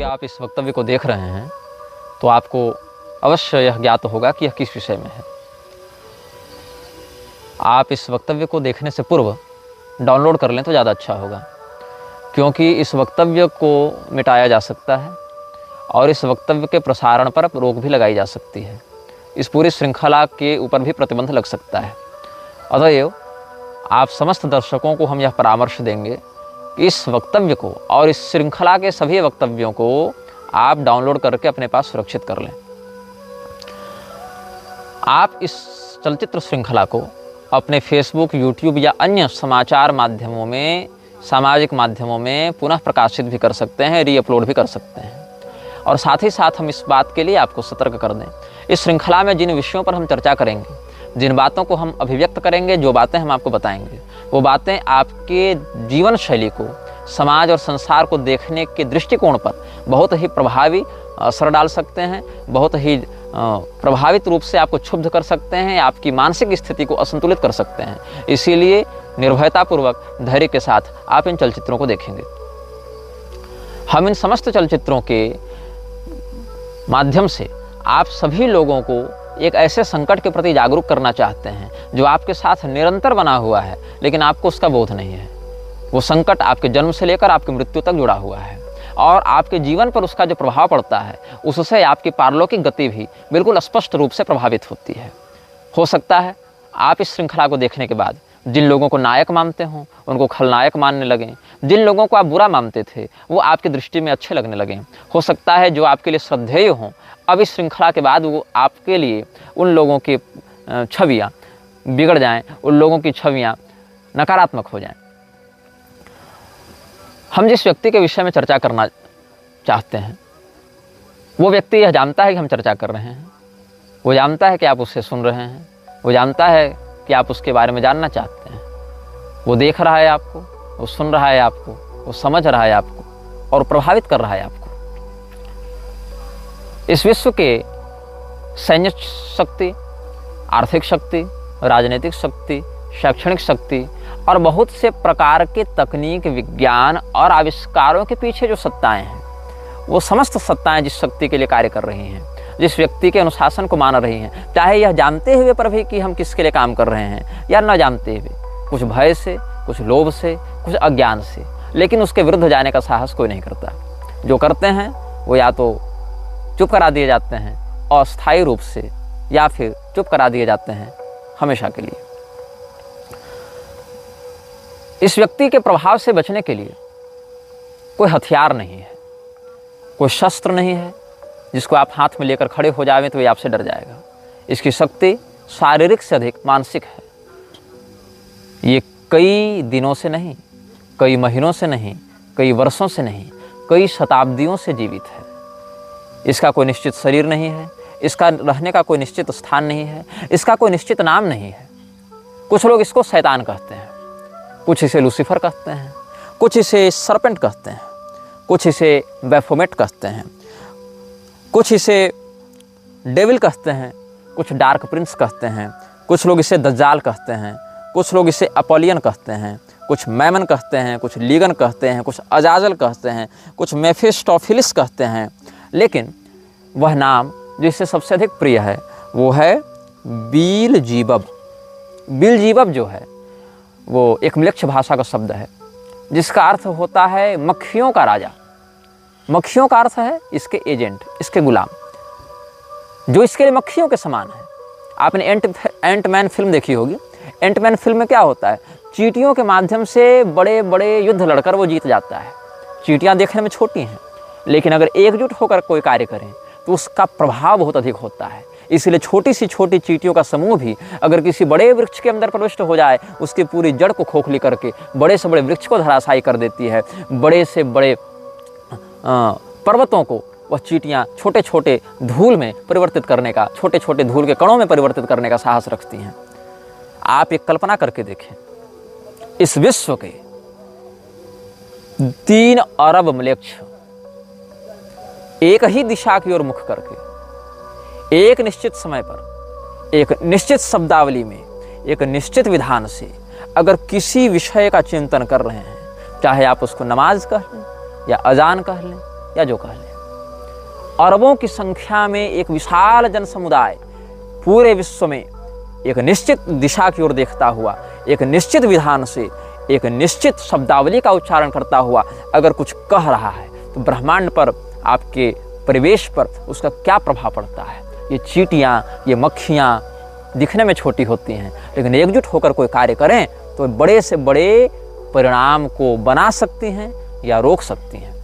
यदि आप इस वक्तव्य को देख रहे हैं तो आपको अवश्य यह ज्ञात होगा कि यह किस विषय में है। आप इस वक्तव्य को देखने से पूर्व डाउनलोड कर लें तो ज़्यादा अच्छा होगा, क्योंकि इस वक्तव्य को मिटाया जा सकता है और इस वक्तव्य के प्रसारण पर रोक भी लगाई जा सकती है। इस पूरी श्रृंखला के ऊपर भी प्रतिबंध लग सकता है। अतएव आप समस्त दर्शकों को हम यह परामर्श देंगे कि इस वक्तव्य को और इस श्रृंखला के सभी वक्तव्यों को आप डाउनलोड करके अपने पास सुरक्षित कर लें। आप इस चलचित्र श्रृंखला को अपने फेसबुक, यूट्यूब या अन्य समाचार माध्यमों में, सामाजिक माध्यमों में पुनः प्रकाशित भी कर सकते हैं, रीअपलोड भी कर सकते हैं। और साथ ही साथ हम इस बात के लिए आपको सतर्क कर दें, इस श्रृंखला में जिन विषयों पर हम चर्चा करेंगे, जिन बातों को हम अभिव्यक्त करेंगे, जो बातें हम आपको बताएंगे, वो बातें आपके जीवन शैली को, समाज और संसार को देखने के दृष्टिकोण पर बहुत ही प्रभावी असर डाल सकते हैं, बहुत ही प्रभावित रूप से आपको क्षुब्ध कर सकते हैं, आपकी मानसिक स्थिति को असंतुलित कर सकते हैं। इसीलिए निर्भयतापूर्वक, धैर्य के साथ आप इन चलचित्रों को देखेंगे। हम इन समस्त चलचित्रों के माध्यम से आप सभी लोगों को एक ऐसे संकट के प्रति जागरूक करना चाहते हैं जो आपके साथ निरंतर बना हुआ है, लेकिन आपको उसका बोध नहीं है। वो संकट आपके जन्म से लेकर आपकी मृत्यु तक जुड़ा हुआ है और आपके जीवन पर उसका जो प्रभाव पड़ता है, उससे आपकी पारलौकिक गति भी बिल्कुल स्पष्ट रूप से प्रभावित होती है। हो सकता है आप इस श्रृंखला को देखने के बाद जिन लोगों को नायक मानते हों उनको खलनायक मानने लगें, जिन लोगों को आप बुरा मानते थे वो आपकी दृष्टि में अच्छे लगने लगें। हो सकता है जो आपके लिए श्रद्धेय हों, अब इस श्रृंखला के बाद वो आपके लिए उन लोगों की छवियाँ बिगड़ जाएं, उन लोगों की छवियाँ नकारात्मक हो जाएं। हम जिस व्यक्ति के विषय में चर्चा करना चाहते हैं वो व्यक्ति यह जानता है कि हम चर्चा कर रहे हैं, वो जानता है कि आप उससे सुन रहे हैं, वो जानता है कि आप उसके बारे में जानना चाहते हैं। वो देख रहा है आपको, वो सुन रहा है आपको, वो समझ रहा है आपको और प्रभावित कर रहा है आपको। इस विश्व के सैन्य शक्ति, आर्थिक शक्ति, राजनीतिक शक्ति, शैक्षणिक शक्ति और बहुत से प्रकार के तकनीक, विज्ञान और आविष्कारों के पीछे जो सत्ताएं हैं, वो समस्त सत्ताएं जिस शक्ति के लिए कार्य कर रही हैं, जिस व्यक्ति के अनुशासन को मान रही हैं, चाहे यह जानते हुए पर भी कि हम किसके लिए काम कर रहे हैं या न जानते हुए, कुछ भय से, कुछ लोभ से, कुछ अज्ञान से, लेकिन उसके विरुद्ध जाने का साहस कोई नहीं करता। जो करते हैं वो या तो चुप करा दिए जाते हैं अस्थायी रूप से, या फिर चुप करा दिए जाते हैं हमेशा के लिए। इस व्यक्ति के प्रभाव से बचने के लिए कोई हथियार नहीं है, कोई शस्त्र नहीं है जिसको आप हाथ में लेकर खड़े हो जाएं तो ये आपसे डर जाएगा। इसकी शक्ति शारीरिक से अधिक मानसिक है। ये कई दिनों से नहीं, कई महीनों से नहीं, कई वर्षों से नहीं, कई शताब्दियों से जीवित है। इसका कोई निश्चित शरीर नहीं है, इसका रहने का कोई निश्चित स्थान नहीं है, इसका कोई निश्चित नाम नहीं है। कुछ लोग इसको शैतान कहते हैं, कुछ इसे लूसीफर कहते हैं, कुछ इसे सरपेंट कहते हैं, कुछ इसे बैफोमेट कहते हैं, कुछ इसे डेविल कहते हैं, कुछ डार्क प्रिंस कहते हैं, कुछ लोग इसे दज्जाल कहते हैं, कुछ लोग इसे अपोलियन कहते हैं, कुछ मैमन कहते हैं, कुछ लीगन कहते हैं, कुछ अजाजल कहते हैं, कुछ मेफिस्टोफिलिस कहते हैं। लेकिन वह नाम जो इससे सबसे अधिक प्रिय है वो है बीलजीबब। बीलजीबब जो है वो एक म्लेच्छ भाषा का शब्द है जिसका अर्थ होता है मक्खियों का राजा। मक्खियों का अर्थ है इसके एजेंट, इसके गुलाम, जो इसके लिए मक्खियों के समान है। आपने एंटमैन फिल्म देखी होगी। एंटमैन फिल्म में क्या होता है, चींटियों के माध्यम से बड़े बड़े युद्ध लड़कर वो जीत जाता है। चींटियाँ देखने में छोटी हैं, लेकिन अगर एकजुट होकर कोई कार्य करें तो उसका प्रभाव बहुत अधिक होता है। इसलिए छोटी सी छोटी चींटियों का समूह भी अगर किसी बड़े वृक्ष के अंदर प्रविष्ट हो जाए, उसकी पूरी जड़ को खोखली करके बड़े से बड़े वृक्ष को धराशायी कर देती है। बड़े से बड़े पर्वतों को वह चींटियाँ छोटे छोटे धूल में परिवर्तित करने का, छोटे छोटे धूल के कणों में परिवर्तित करने का साहस रखती हैं। आप एक कल्पना करके देखें, इस विश्व के 3 अरब म्लेच्छ एक ही दिशा की ओर मुख करके एक निश्चित समय पर, एक निश्चित शब्दावली में, एक निश्चित विधान से अगर किसी विषय का चिंतन कर रहे हैं, चाहे आप उसको नमाज कह लें या अजान कह लें या जो कह लें, अरबों की संख्या में एक विशाल जन समुदाय पूरे विश्व में एक निश्चित दिशा की ओर देखता हुआ, एक निश्चित विधान से, एक निश्चित शब्दावली का उच्चारण करता हुआ अगर कुछ कह रहा है तो ब्रह्मांड पर, आपके परिवेश पर उसका क्या प्रभाव पड़ता है। ये चींटियाँ, ये मक्खियाँ दिखने में छोटी होती हैं, लेकिन एकजुट होकर कोई कार्य करें तो बड़े से बड़े परिणाम को बना सकती हैं या रोक सकती हैं।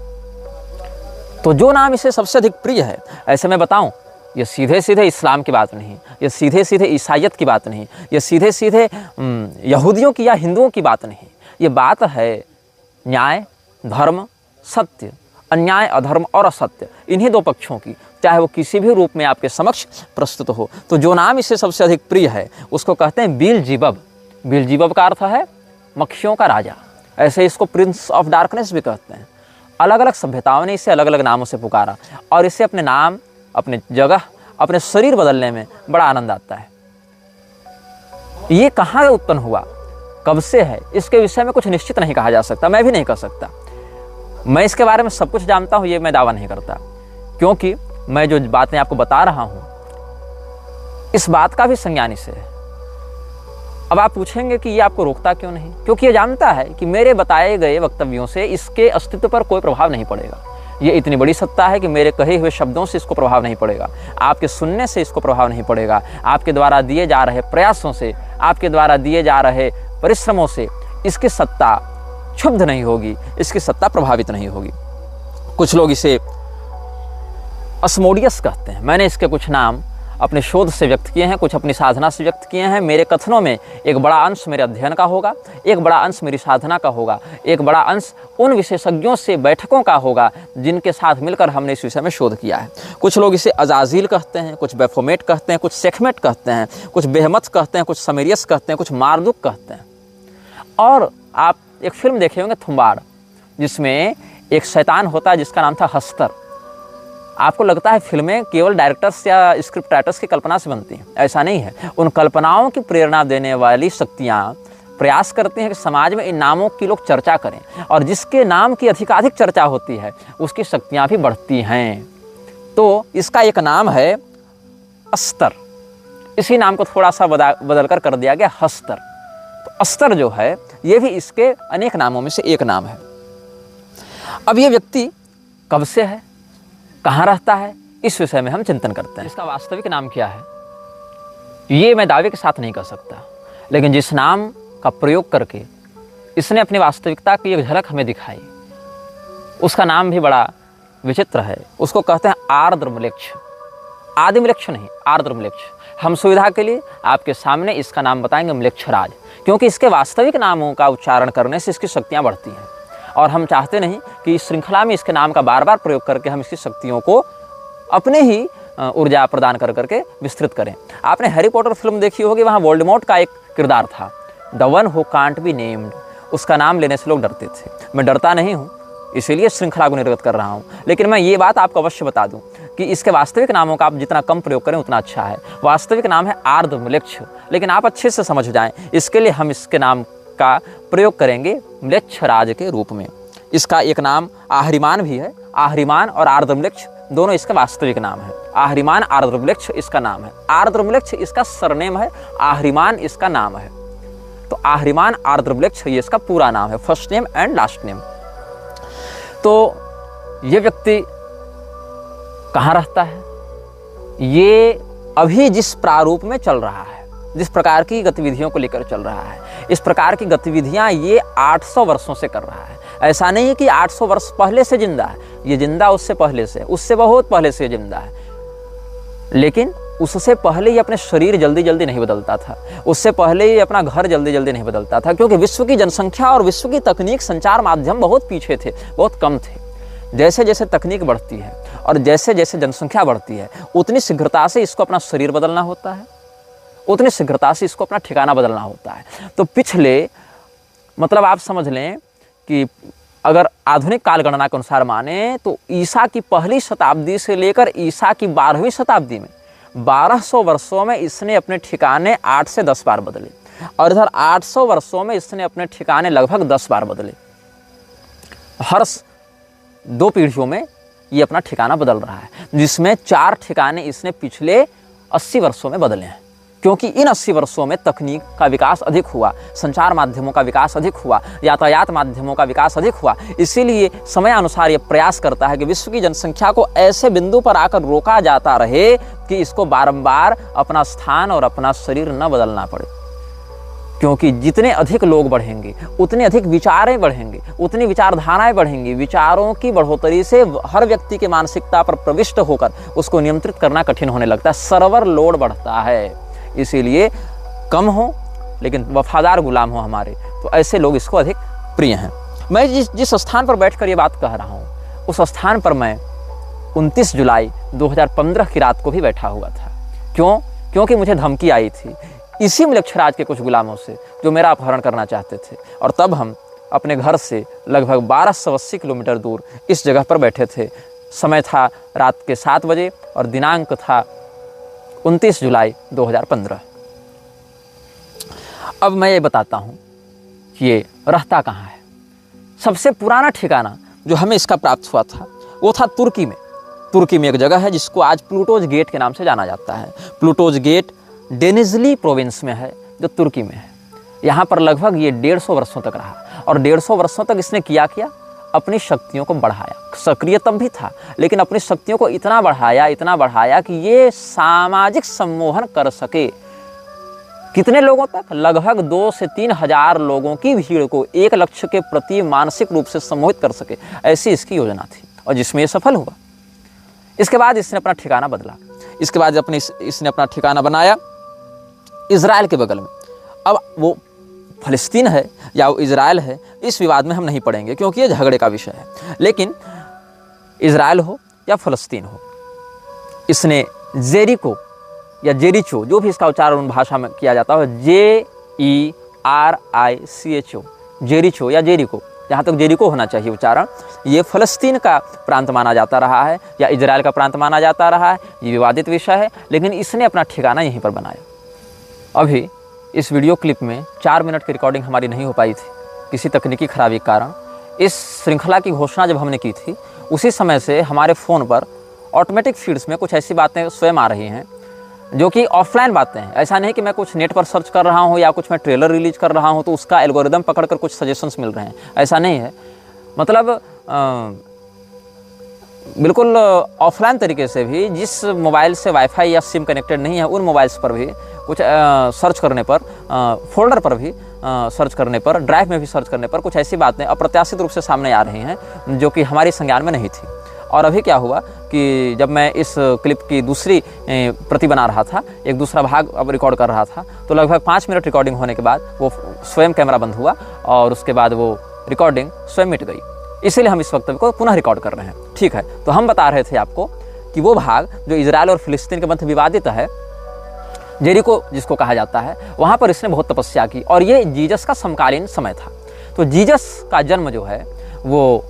तो जो नाम इसे सबसे अधिक प्रिय है, ऐसे मैं बताऊं, ये सीधे सीधे इस्लाम की बात नहीं, ये सीधे सीधे ईसाइयत की बात नहीं, ये सीधे सीधे यहूदियों की या हिंदुओं की बात नहीं, ये बात है न्याय, धर्म, सत्य, अन्याय, अधर्म और असत्य, इन्हीं दो पक्षों की, चाहे वो किसी भी रूप में आपके समक्ष प्रस्तुत हो। तो जो नाम इसे सबसे अधिक प्रिय है उसको कहते हैं बेल्ज़ेबब। बेल्ज़ेबब का अर्थ है मक्खियों का राजा, ऐसे इसको प्रिंस ऑफ डार्कनेस भी कहते हैं। अलग अलग सभ्यताओं ने इसे अलग अलग नामों से पुकारा और इसे अपने नाम, अपने जगह, अपने शरीर बदलने में बड़ा आनंद आता है। ये कहाँ उत्पन्न हुआ, कब से है, इसके विषय में कुछ निश्चित नहीं कहा जा सकता, मैं भी नहीं कह सकता। मैं इसके बारे में सब कुछ जानता हूँ ये मैं दावा नहीं करता, क्योंकि मैं जो बातें आपको बता रहा हूँ इस बात का भी संज्ञान इसे है। अब आप पूछेंगे कि ये आपको रोकता क्यों नहीं, क्योंकि ये जानता है कि मेरे बताए गए वक्तव्यों से इसके अस्तित्व पर कोई प्रभाव नहीं पड़ेगा। ये इतनी बड़ी सत्ता है कि मेरे कहे हुए शब्दों से इसको प्रभाव नहीं पड़ेगा, आपके सुनने से इसको प्रभाव नहीं पड़ेगा, आपके द्वारा दिए जा रहे प्रयासों से, आपके द्वारा दिए जा रहे परिश्रमों से इसकी सत्ता क्षुब्ध नहीं होगी, इसकी सत्ता प्रभावित नहीं होगी। कुछ लोग इसे अस्मोडियस कहते हैं। मैंने इसके कुछ नाम अपने शोध से व्यक्त किए हैं, कुछ अपनी साधना से व्यक्त किए हैं। मेरे कथनों में एक बड़ा अंश मेरे अध्ययन का होगा, एक बड़ा अंश मेरी साधना का होगा, एक बड़ा अंश उन विशेषज्ञों से बैठकों का होगा जिनके साथ मिलकर हमने इस विषय में शोध किया है। कुछ लोग इसे अजाजिल कहते हैं, कुछ बेफोमेट कहते हैं, कुछ सेखमेट कहते हैं, कुछ बेहमत कहते हैं, कुछ समेरियस कहते हैं, कुछ मार्दुक कहते हैं। और आप एक फिल्म देखे होंगे थुम्बाड़, जिसमें एक शैतान होता है जिसका नाम था हस्तर। आपको लगता है फिल्में केवल डायरेक्टर्स या स्क्रिप्ट राइटर्स की कल्पना से बनती हैं, ऐसा नहीं है। उन कल्पनाओं की प्रेरणा देने वाली शक्तियाँ प्रयास करती हैं कि समाज में इन नामों की लोग चर्चा करें, और जिसके नाम की अधिकाधिक चर्चा होती है उसकी शक्तियाँ भी बढ़ती हैं। तो इसका एक नाम है अस्तर, इसी नाम को थोड़ा सा बदल कर दिया गया हस्तर। तो अस्तर जो है ये भी इसके अनेक नामों में से एक नाम है। अब ये व्यक्ति कब से है, कहाँ रहता है, इस विषय में हम चिंतन करते हैं। इसका वास्तविक नाम क्या है ये मैं दावे के साथ नहीं कह सकता, लेकिन जिस नाम का प्रयोग करके इसने अपनी वास्तविकता की एक झलक हमें दिखाई, उसका नाम भी बड़ा विचित्र है। उसको कहते हैं आर्द्रम्लेच्छ। आदिम्लेच्छ नहीं, आर्द्रम्लेच्छ। हम सुविधा के लिए आपके सामने इसका नाम बताएंगे म्लेच्छराज, क्योंकि इसके वास्तविक नामों का उच्चारण करने से इसकी शक्तियाँ बढ़ती हैं, और हम चाहते नहीं कि इस श्रृंखला में इसके नाम का बार बार प्रयोग करके हम इसकी शक्तियों को अपने ही ऊर्जा प्रदान कर करके विस्तृत करें। आपने हैरी पॉटर फिल्म देखी होगी, वहाँ वोल्डेमॉर्ट का एक किरदार था, the one who can't be named. उसका नाम लेने से लोग डरते थे। मैं डरता नहीं हूँ, इसीलिए श्रृंखला को निर्गत कर रहा हूँ, लेकिन मैं ये बात आपको अवश्य बता दूँ कि इसके वास्तविक नामों का आप जितना कम प्रयोग करें उतना अच्छा है। वास्तविक नाम है आर्द्रम्लेच्छ, लेकिन आप अच्छे से समझ जाएं, इसके लिए हम इसके नाम का प्रयोग करेंगे म्लेच्छराज के रूप में। इसका एक नाम आहरिमान भी है। आहरिमान और आर्द्रम्लेच्छ दोनों इसका वास्तविक नाम है। आहरिमान आर्द्रम्लेच्छ इसका नाम है, आर्द्रम्लेच्छ इसका सरनेम है, आहरिमान इसका नाम है। तो आहरिमान आर्द्रम्लेच्छ ये इसका पूरा नाम है, first name and last name. तो ये व्यक्ति कहाँ रहता है, ये अभी जिस प्रारूप में चल रहा है, जिस प्रकार की गतिविधियों को लेकर चल रहा है, इस प्रकार की गतिविधियां ये 800 वर्षों से कर रहा है। ऐसा नहीं है कि 800 वर्ष पहले से जिंदा है, ये जिंदा उससे पहले से, उससे बहुत पहले से जिंदा है, लेकिन उससे पहले ये अपने शरीर जल्दी जल्दी नहीं बदलता था, उससे पहले ये अपना घर जल्दी जल्दी नहीं बदलता था, क्योंकि विश्व की जनसंख्या और विश्व की तकनीक, संचार माध्यम बहुत पीछे थे, बहुत कम थे। जैसे जैसे तकनीक बढ़ती है और जैसे जैसे जनसंख्या बढ़ती है, उतनी शीघ्रता से इसको अपना शरीर बदलना होता है, उतनी शीघ्रता से इसको अपना ठिकाना बदलना होता है। तो पिछले, मतलब आप समझ लें कि अगर आधुनिक काल गणना के अनुसार माने तो ईसा की पहली शताब्दी से लेकर ईसा की 12वीं शताब्दी में 1200 वर्षों में इसने अपने ठिकाने 8 से 10 बार बदले, और इधर 800 वर्षों में इसने अपने ठिकाने लगभग 10 बार बदले। हर 2 पीढ़ियों में ये अपना ठिकाना बदल रहा है, जिसमें 4 ठिकाने इसने पिछले 80 वर्षों में बदले हैं। क्योंकि इन 80 वर्षों में तकनीक का विकास अधिक हुआ, संचार माध्यमों का विकास अधिक हुआ, यातायात माध्यमों का विकास अधिक हुआ। इसीलिए समय अनुसार ये प्रयास करता है कि विश्व की जनसंख्या को ऐसे बिंदु पर आकर रोका जाता रहे कि इसको बारंबार अपना स्थान और अपना शरीर न बदलना पड़े। क्योंकि जितने अधिक लोग बढ़ेंगे उतने अधिक विचारें बढ़ेंगे, उतनी विचारधाराएं बढ़ेंगी। विचारों की बढ़ोतरी से हर व्यक्ति की मानसिकता पर प्रविष्ट होकर उसको नियंत्रित करना कठिन होने लगता है, सर्वर लोड बढ़ता है। इसीलिए कम हो लेकिन वफादार गुलाम हो हमारे, तो ऐसे लोग इसको अधिक प्रिय हैं। मैं जिस स्थान पर बैठकर ये बात कह रहा हूँ, उस स्थान पर मैं 29 जुलाई 2015 की रात को भी बैठा हुआ था। क्यों? क्योंकि मुझे धमकी आई थी इसी मलेच्छराज के कुछ गुलामों से, जो मेरा अपहरण करना चाहते थे। और तब हम अपने घर से लगभग 1280 किलोमीटर दूर इस जगह पर बैठे थे। समय था रात के 7 बजे और दिनांक था 29 जुलाई 2015। अब मैं ये बताता हूँ कि ये रहता कहाँ है। सबसे पुराना ठिकाना जो हमें इसका प्राप्त हुआ था वो था तुर्की में। तुर्की में एक जगह है जिसको आज प्लूटोज गेट के नाम से जाना जाता है। प्लूटोज गेट डेनिजली प्रोविंस में है, जो तुर्की में है। यहाँ पर लगभग ये 150 वर्षों तक रहा और 150 वर्षों तक इसने किया अपनी शक्तियों को बढ़ाया। सक्रिय तब भी था, लेकिन अपनी शक्तियों को इतना बढ़ाया कि ये सामाजिक सम्मोहन कर सके। कितने लोगों तक? लगभग 2 से 3 हजार लोगों की भीड़ को एक लक्ष्य के प्रति मानसिक रूप से सम्मोहित कर सके, ऐसी इसकी योजना थी और जिसमें ये सफल हुआ। इसके बाद इसने अपना ठिकाना बदला। इसके बाद इसने अपना ठिकाना बनाया इजराइल के बगल में। अब वो फ़लस्तीन है या वो इजराइल है, इस विवाद में हम नहीं पड़ेंगे क्योंकि ये झगड़े का विषय है। लेकिन इजराइल हो या फ़लस्तीन हो, इसने जेरिको या जेरिचो, जो भी इसका उच्चारण भाषा में किया जाता है, JERICHO, जेरिचो या जेरिको, जहाँ तक जेरिको होना चाहिए उच्चारण, ये फ़लस्तीन का प्रांत माना जाता रहा है या इजराइल का प्रांत माना जाता रहा है। ये विवादित विषय है, लेकिन इसने अपना ठिकाना यहीं पर बनाया। अभी इस वीडियो क्लिप में 4 मिनट की रिकॉर्डिंग हमारी नहीं हो पाई थी किसी तकनीकी खराबी के कारण। इस श्रृंखला की घोषणा जब हमने की थी, उसी समय से हमारे फ़ोन पर ऑटोमेटिक फीड्स में कुछ ऐसी बातें स्वयं आ रही हैं जो कि ऑफलाइन बातें हैं। ऐसा नहीं कि मैं कुछ नेट पर सर्च कर रहा हूँ या कुछ मैं ट्रेलर रिलीज कर रहा हूँ तो उसका एल्गोरिदम पकड़कर कुछ सजेशंस मिल रहे हैं, ऐसा नहीं है। मतलब बिल्कुल ऑफलाइन तरीके से भी जिस मोबाइल से वाईफाई या सिम कनेक्टेड नहीं है, उन मोबाइल्स पर भी कुछ सर्च करने पर, फोल्डर पर भी सर्च करने पर, ड्राइव में भी सर्च करने पर कुछ ऐसी बातें अप्रत्याशित रूप से सामने आ रही हैं जो कि हमारी संज्ञान में नहीं थी। और अभी क्या हुआ कि जब मैं इस क्लिप की दूसरी प्रति बना रहा था, एक दूसरा भाग अब रिकॉर्ड कर रहा था, तो लगभग 5 मिनट रिकॉर्डिंग होने के बाद वो स्वयं कैमरा बंद हुआ और उसके बाद वो रिकॉर्डिंग स्वयं मिट गई। इसीलिए हम इस वक्तव्य को पुनः रिकॉर्ड कर रहे हैं। ठीक है, तो हम बता रहे थे आपको कि वो भाग जो इजराइल और फिलिस्तीन के मध्य विवादित है, जेरिको जिसको कहा जाता है, वहाँ पर इसने बहुत तपस्या की और ये जीसस का समकालीन समय था। तो जीसस का जन्म जो है वो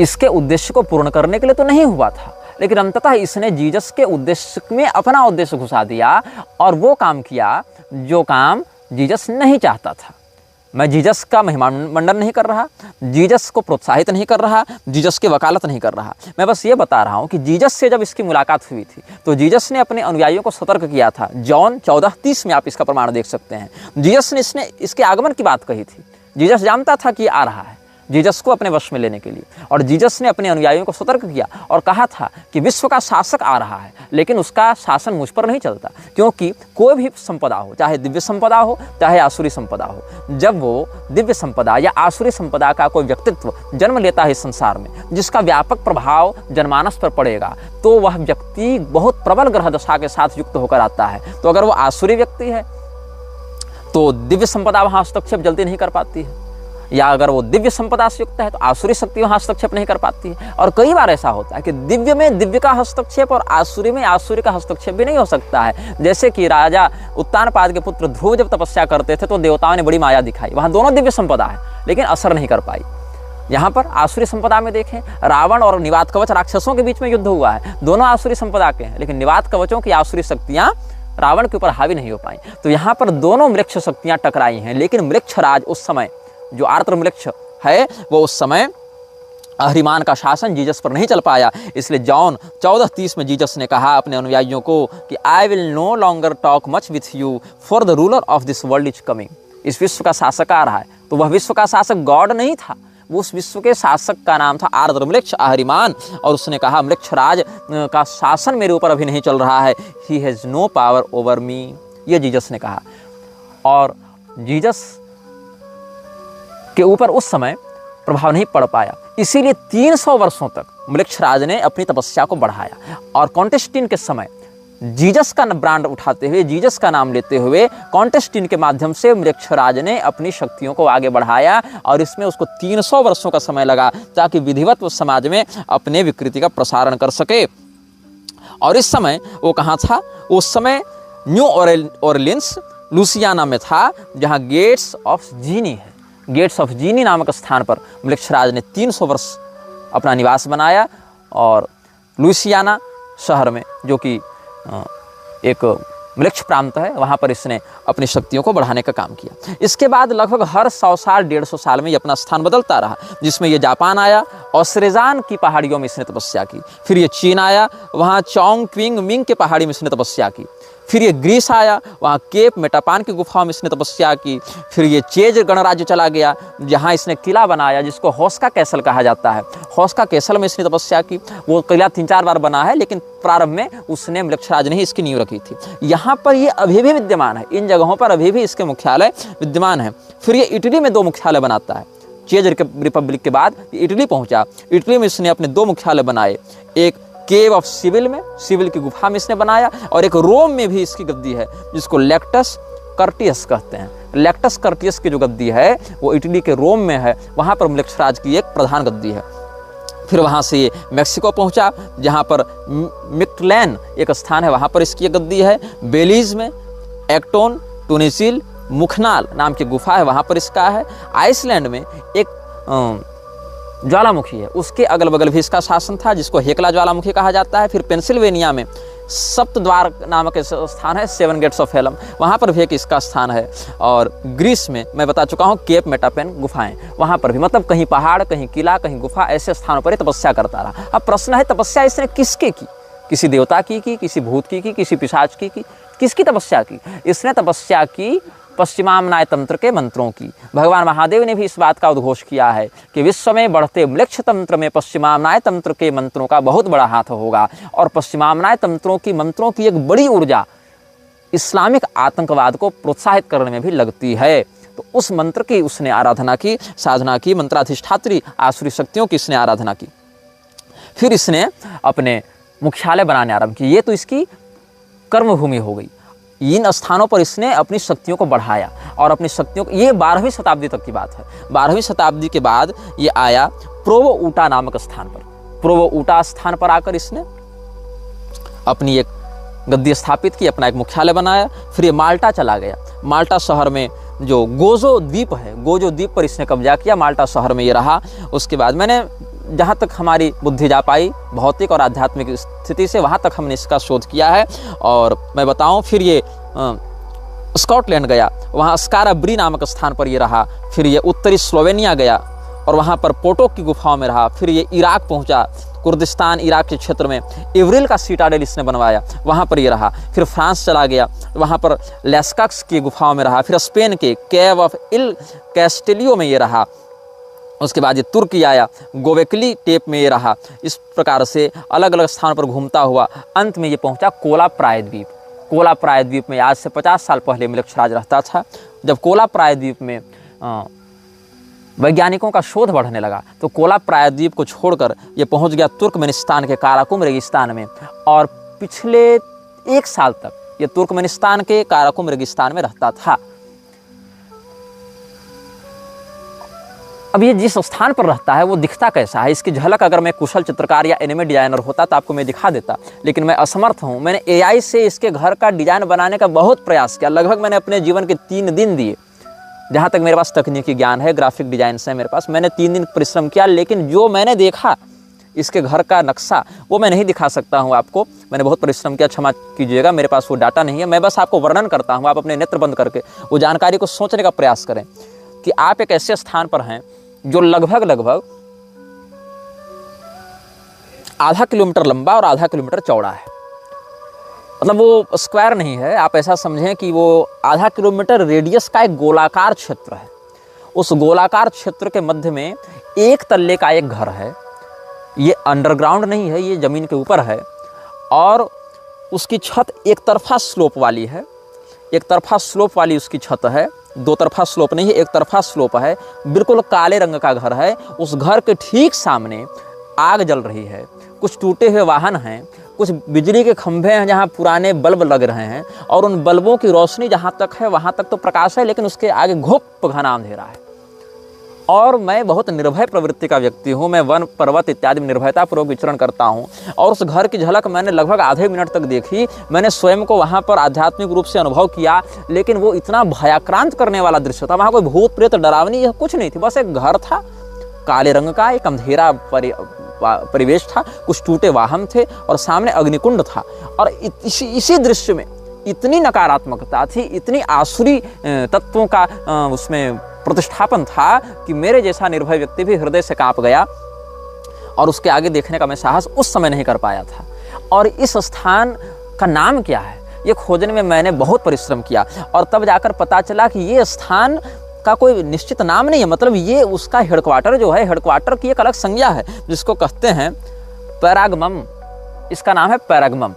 इसके उद्देश्य को पूर्ण करने के लिए तो नहीं हुआ था, लेकिन अंततः इसने जीसस के उद्देश्य में अपना उद्देश्य घुसा दिया और वो काम किया जो काम जीसस नहीं चाहता था। मैं जीसस का महिमामंडन नहीं कर रहा, जीसस को प्रोत्साहित नहीं कर रहा, जीसस की वकालत नहीं कर रहा। मैं बस ये बता रहा हूँ कि जीसस से जब इसकी मुलाकात हुई थी तो जीसस ने अपने अनुयायियों को सतर्क किया था। जॉन 14:30 में आप इसका प्रमाण देख सकते हैं। जीसस ने इसके आगमन की बात कही थी। जीसस जानता था कि आ रहा है, जीसस को अपने वश में लेने के लिए, और जीसस ने अपने अनुयायियों को सतर्क किया और कहा था कि विश्व का शासक आ रहा है, लेकिन उसका शासन मुझ पर नहीं चलता, क्योंकि कोई भी संपदा हो, चाहे दिव्य संपदा हो चाहे आसुरी संपदा हो, जब वो दिव्य संपदा या आसुरी संपदा का कोई व्यक्तित्व जन्म लेता है इस संसार में जिसका व्यापक प्रभाव जनमानस पर पड़ेगा, तो वह व्यक्ति बहुत प्रबल ग्रह दशा के साथ युक्त होकर आता है। तो अगर वो आसुरी व्यक्ति है तो दिव्य संपदा वहाँ हस्तक्षेप जल्दी नहीं कर पाती है, या अगर वो दिव्य संपदा से युक्त है तो आसुरी शक्ति वहाँ हस्तक्षेप नहीं कर पाती है। और कई बार ऐसा होता है कि दिव्य में दिव्य का हस्तक्षेप और आसुरी में आसुरी का हस्तक्षेप भी नहीं हो सकता है। जैसे कि राजा उत्तानपाद के पुत्र ध्रुव जब तपस्या करते थे तो देवताओं ने बड़ी माया दिखाई, वहाँ दोनों दिव्य संपदा है लेकिन असर नहीं कर पाई। यहाँ पर आसुरी संपदा में देखें, रावण और निवात कवच राक्षसों के बीच में युद्ध हुआ है, दोनों आसुरी संपदा के हैं, लेकिन निवात कवचों की आसुरी शक्तियाँ रावण के ऊपर हावी नहीं हो पाई। तो यहाँ पर दोनों मृक्ष शक्तियाँ टकराई हैं, लेकिन मृक्षराज उस समय, जो आर्द्र मृक्ष है, वो उस समय अहरिमान का शासन जीसस पर नहीं चल पाया। इसलिए जॉन 14:30 में जीसस ने कहा अपने अनुयायियों को कि I will no longer talk much with you for the ruler of this world is coming. इस विश्व का शासक आ रहा है। तो वह विश्व का शासक गॉड नहीं था, वो उस विश्व के शासक का नाम था आर्द्रम्लेच्छ अहरिमान। और उसने कहा म्लेच्छराज का शासन मेरे ऊपर अभी नहीं चल रहा है, he has no power over me, ये जीसस ने कहा। और जीसस के ऊपर उस समय प्रभाव नहीं पड़ पाया, इसीलिए 300 वर्षों तक म्लेच्छराज ने अपनी तपस्या को बढ़ाया। और कॉन्टेस्टिन के समय जीसस का ब्रांड उठाते हुए, जीसस का नाम लेते हुए कॉन्टेस्टिन के माध्यम से म्लेच्छराज ने अपनी शक्तियों को आगे बढ़ाया। और इसमें उसको 300 वर्षों का समय लगा ताकि विधिवत समाज में अपने विकृति का प्रसारण कर सके। और इस समय वो कहाँ था? उस समय न्यू ऑरलिन्स लुसियाना में था, जहाँ गेट्स ऑफ जीनी है। गेट्स ऑफ जीनी नामक स्थान पर म्लेच्छराज ने 300 वर्ष अपना निवास बनाया। और लुसियाना शहर में, जो कि एक म्लेच्छ प्रांत है, वहाँ पर इसने अपनी शक्तियों को बढ़ाने का काम किया। इसके बाद लगभग हर 100 साल 150 साल में ये अपना स्थान बदलता रहा, जिसमें ये जापान आया और श्रेजान की पहाड़ियों में इसने तपस्या की। फिर ये चीन आया, वहाँ चोंग क्विंग मिंग के पहाड़ी में इसने तपस्या की। फिर ये ग्रीस आया, वहाँ केप मेटापान की गुफाओं में इसने तपस्या की। फिर ये चेज गणराज्य चला गया, जहाँ इसने किला बनाया जिसको होस्का कैसल कहा जाता है। होस्का कैसल में इसने तपस्या की। वो किला 3-4 बार बना है, लेकिन प्रारंभ में उसने म्लेच्छराज ने ही इसकी नींव रखी थी। यहाँ पर ये अभी भी विद्यमान है, इन जगहों पर अभी भी इसके मुख्यालय विद्यमान है। फिर ये इटली में 2 मुख्यालय बनाता है। चेज रिपब्लिक के बाद इटली पहुँचा। इटली में इसने अपने 2 मुख्यालय बनाए, एक केव ऑफ सिविल में, सिविल की गुफा में इसने बनाया, और एक रोम में भी इसकी गद्दी है जिसको लेक्टस कर्टियस कहते हैं। लेक्टस कर्टियस की जो गद्दी है वो इटली के रोम में है, वहाँ पर म्लेच्छराज की एक प्रधान गद्दी है। फिर वहाँ से ये मैक्सिको पहुँचा, जहाँ पर मिक्टलैन एक स्थान है, वहाँ पर इसकी एक गद्दी है। बेलीज में एक्टोन टूनिसिल मुखनाल नाम की गुफा है, वहाँ पर इसका है। आइसलैंड में एक ज्वालामुखी है, उसके अगल बगल भी इसका शासन था, जिसको हेकला ज्वालामुखी कहा जाता है। फिर पेंसिल्वेनिया में सप्तद्वार नामक स्थान है, 7 गेट्स ऑफ हेलम, वहाँ पर भी एक इसका स्थान है। और ग्रीस में मैं बता चुका हूँ केप मेटापेन गुफाएं, वहाँ पर भी, मतलब कहीं पहाड़, कहीं किला, कहीं गुफा, ऐसे स्थानों पर तपस्या करता रहा। अब प्रश्न है, तपस्या इसने किसके की? किसी देवता की, किसी भूत की, किसी पिशाच की, किसकी तपस्या की? इसने तपस्या की पश्चिमामनाय तंत्र के मंत्रों की। भगवान महादेव ने भी इस बात का उद्घोष किया है कि विश्व में बढ़ते म्लेच्छ तंत्र में पश्चिमामनाय तंत्र के मंत्रों का बहुत बड़ा हाथ होगा। और पश्चिमामनाय मंत्रों की एक बड़ी ऊर्जा इस्लामिक आतंकवाद को प्रोत्साहित करने में भी लगती है। तो उस मंत्र की उसने आराधना की, साधना की, मंत्राधिष्ठात्री आसुरी शक्तियों की इसने आराधना की। फिर इसने अपने मुख्यालय बनाने आरंभ की। ये तो इसकी कर्मभूमि हो गई। इन स्थानों पर इसने अपनी शक्तियों को बढ़ाया और अपनी शक्तियों को, ये 12वीं शताब्दी तक की बात है। 12वीं शताब्दी के बाद ये आया प्रोवो ऊटा नामक स्थान पर। प्रोवो ऊटा स्थान पर आकर इसने अपनी एक गद्दी स्थापित की, अपना एक मुख्यालय बनाया। फिर ये माल्टा चला गया। माल्टा शहर में जो गोजो द्वीप है, गोजो द्वीप पर इसने कब्जा किया। माल्टा शहर में ये रहा। उसके बाद मैंने जहाँ तक हमारी बुद्धि जा पाई भौतिक और आध्यात्मिक स्थिति से, वहाँ तक हमने इसका शोध किया है। और मैं बताऊँ, फिर ये स्कॉटलैंड गया, वहाँ स्काराब्री नामक स्थान पर ये रहा। फिर ये उत्तरी स्लोवेनिया गया और वहाँ पर पोटोक की गुफाओं में रहा। फिर ये इराक पहुँचा, कुर्दिस्तान इराक के क्षेत्र में इवरिल का सीटाडेल इसने बनवाया, वहाँ पर ये रहा। फिर फ्रांस चला गया, वहाँ पर लेस्कक्स की गुफाओं में रहा। फिर स्पेन के केव ऑफ इल कैस्टेलियो में ये रहा। उसके बाद ये तुर्की आया, गोवेकली टेप में ये रहा। इस प्रकार से अलग अलग स्थानों पर घूमता हुआ अंत में ये पहुंचा कोला प्रायद्वीप। कोला प्रायद्वीप में आज से 50 साल पहले म्लेच्छराज रहता था। जब कोला प्रायद्वीप में वैज्ञानिकों का शोध बढ़ने लगा तो कोला प्रायद्वीप को छोड़कर ये पहुंच गया तुर्कमेनिस्तान के काराकुम रेगिस्तान में। और पिछले 1 साल तक ये तुर्कमेनिस्तान के काराकुम रेगिस्तान में रहता था। अब ये जिस स्थान पर रहता है वो दिखता कैसा है, इसकी झलक अगर मैं कुशल चित्रकार या एनिमे डिजाइनर होता तो आपको मैं दिखा देता, लेकिन मैं असमर्थ हूँ। मैंने AI से इसके घर का डिजाइन बनाने का बहुत प्रयास किया। लगभग मैंने अपने जीवन के 3 दिन दिए, जहाँ तक मेरे पास तकनीकी ज्ञान है, ग्राफिक डिजाइन से मेरे पास, मैंने 3 दिन परिश्रम किया। लेकिन जो मैंने देखा इसके घर का नक्शा वो मैं नहीं दिखा सकता हूँ आपको। मैंने बहुत परिश्रम किया, क्षमा कीजिएगा, मेरे पास वो डाटा नहीं है। मैं बस आपको वर्णन करता हूँ, आप अपने नेत्र बंद करके वो जानकारी को सोचने का प्रयास करें कि आप एक ऐसे स्थान पर हैं जो लगभग आधा किलोमीटर लंबा और आधा किलोमीटर चौड़ा है। मतलब वो स्क्वायर नहीं है, आप ऐसा समझें कि वो आधा किलोमीटर रेडियस का एक गोलाकार क्षेत्र है। उस गोलाकार क्षेत्र के मध्य में एक तल्ले का एक घर है। ये अंडरग्राउंड नहीं है, ये ज़मीन के ऊपर है और उसकी छत एक तरफा स्लोप वाली है। एक तरफा स्लोप वाली उसकी छत है, दो तरफा स्लोप नहीं है, एक तरफा स्लोप है। बिल्कुल काले रंग का घर है। उस घर के ठीक सामने आग जल रही है। कुछ टूटे हुए वाहन हैं, कुछ बिजली के खंभे हैं जहाँ पुराने बल्ब लग रहे हैं और उन बल्बों की रोशनी जहाँ तक है वहाँ तक तो प्रकाश है, लेकिन उसके आगे घुप घना अंधेरा है। और मैं बहुत निर्भय प्रवृत्ति का व्यक्ति हूँ। मैं वन पर्वत इत्यादि में निर्भयतापूर्वक विचरण करता हूँ और उस घर की झलक मैंने लगभग आधे मिनट तक देखी। मैंने स्वयं को वहाँ पर आध्यात्मिक रूप से अनुभव किया, लेकिन वो इतना भयाक्रांत करने वाला दृश्य था। वहाँ कोई भूत प्रेत डरावनी यह कुछ नहीं थी, बस एक घर था काले रंग का, एक अंधेरा परिवेश था, कुछ टूटे वाहन थे और सामने अग्निकुंड था। और इसी दृश्य में इतनी नकारात्मकता थी, इतनी आसुरी तत्वों का उसमें प्रतिष्ठापन था कि मेरे जैसा निर्भय व्यक्ति भी हृदय से कांप गया और उसके आगे देखने का मैं साहस उस समय नहीं कर पाया था। और इस स्थान का नाम क्या है ये खोजने में मैंने बहुत परिश्रम किया और तब जाकर पता चला कि ये स्थान का कोई निश्चित नाम नहीं है। मतलब ये उसका हेडक्वार्टर जो है, हेडक्वार्टर की एक अलग संज्ञा है जिसको कहते हैं पैरागमम। इसका नाम है पैरागमम।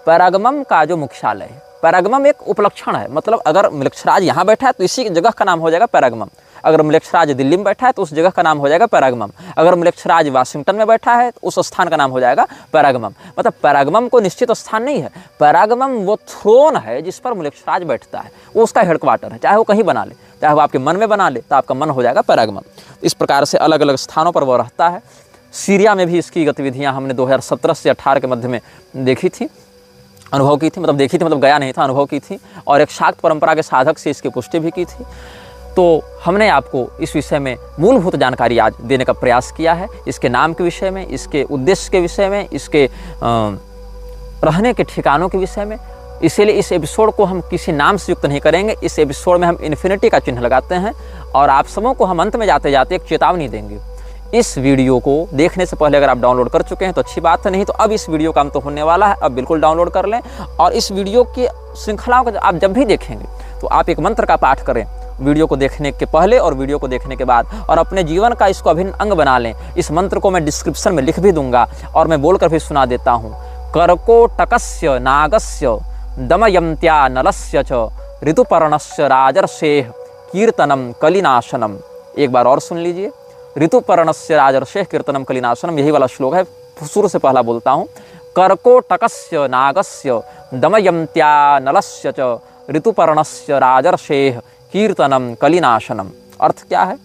पैरागमम का जो मुख्यालय है, पैरागमम एक उपलक्षण है। मतलब अगर मृक्षराज यहाँ बैठा है तो इसी जगह का नाम हो जाएगा पैरागमम। अगर मृक्षराज दिल्ली में बैठा है तो उस जगह का नाम हो जाएगा पैरागमम। अगर मृक्षराज वाशिंगटन में बैठा है तो उस स्थान का नाम हो जाएगा पैरागमम। मतलब पैरागमम को निश्चित स्थान नहीं है, पैरागमम वो थ्रोन है जिस पर मृक्षराज बैठता है, वो उसका हेडक्वार्टर है। चाहे वो कहीं बना ले, चाहे वो आपके मन में बना ले, तो आपका मन हो जाएगा पैरागमम। इस प्रकार से अलग अलग स्थानों पर वो रहता है। सीरिया में भी इसकी गतिविधियाँ हमने 2017 से 18 के मध्य में देखी थी, अनुभव की थी। मतलब देखी थी मतलब गया नहीं था, अनुभव की थी और एक शाक्त परंपरा के साधक से इसकी पुष्टि भी की थी। तो हमने आपको इस विषय में मूलभूत जानकारी आज देने का प्रयास किया है, इसके नाम के विषय में, इसके उद्देश्य के विषय में, इसके रहने के ठिकानों के विषय में। इसीलिए इस एपिसोड को हम किसी नाम से युक्त नहीं करेंगे। इस एपिसोड में हम इन्फिनिटी का चिन्ह लगाते हैं और आप सबों को हम अंत में जाते जाते एक चेतावनी देंगे। इस वीडियो को देखने से पहले अगर आप डाउनलोड कर चुके हैं तो अच्छी बात है, नहीं तो अब इस वीडियो का अंत तो होने वाला है, अब बिल्कुल डाउनलोड कर लें। और इस वीडियो की श्रृंखलाओं को आप जब भी देखेंगे तो आप एक मंत्र का पाठ करें वीडियो को देखने के पहले और वीडियो को देखने के बाद, और अपने जीवन का इसको अभिन्न अंग बना लें। इस मंत्र को मैं डिस्क्रिप्शन में लिख भी दूंगा और मैं बोलकर भी सुना देता हूँ। कर्कोटकस्य नागस्य दमयन्त्या नलस्य च ऋतुपर्णस्य राजर्षेः कीर्तनम कलिनाशनम। एक बार और सुन लीजिए। ऋतुपर्णस्य राजर्षेः कीर्तनम कलिनाशनम, यही वाला श्लोक है। शुरू से पहला बोलता हूँ। कर्कोटकस्य नागस्य दमयन्त्या नलस्य च ऋतुपर्णस्य राजर्षेः कीर्तनम कलिनाशनम। अर्थ क्या है?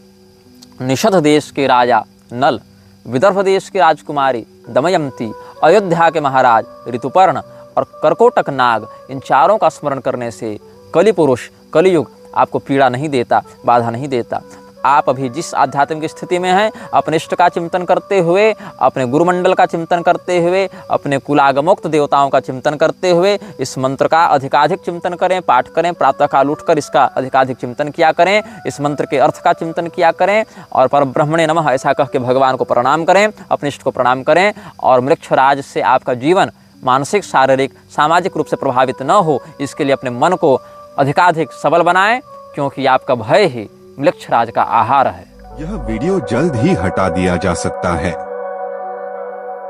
निषध देश के राजा नल, विदर्भ देश की राजकुमारी दमयंती, अयोध्या के महाराज ऋतुपर्ण और कर्कोटक नाग, इन चारों का स्मरण करने से कलि पुरुष कलियुग आपको पीड़ा नहीं देता, बाधा नहीं देता। आप अभी जिस आध्यात्मिक स्थिति में हैं, अपने इष्ट का चिंतन करते हुए, अपने गुरुमंडल का चिंतन करते हुए, अपने कुलागमोक्त देवताओं का चिंतन करते हुए इस मंत्र का अधिकाधिक चिंतन करें, पाठ करें। प्रातःकाल उठकर इसका अधिकाधिक चिंतन किया करें, इस मंत्र के अर्थ का चिंतन किया करें और परब्रह्मणे नमः ऐसा कह के भगवान को प्रणाम करें, अपने इष्ट को प्रणाम करें। और मृक्षराज से आपका जीवन मानसिक, शारीरिक, सामाजिक रूप से प्रभावित न हो, इसके लिए अपने मन को अधिकाधिक सबल बनाएं, क्योंकि आपका भय ही मृक्षराज का आहार है। यह वीडियो जल्द ही हटा दिया जा सकता है।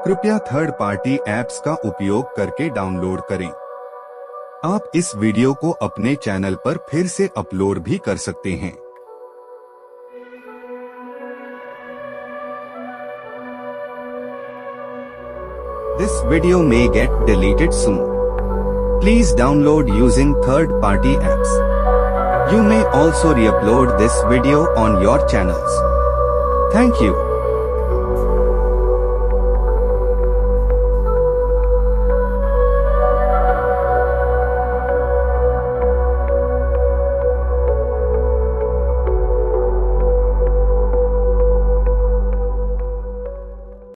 कृपया थर्ड पार्टी ऐप्स का उपयोग करके डाउनलोड करें। आप इस वीडियो को अपने चैनल पर फिर से अपलोड भी कर सकते हैं। This video may get deleted soon. Please download using third party apps. You may also re-upload this video on your channels. Thank you.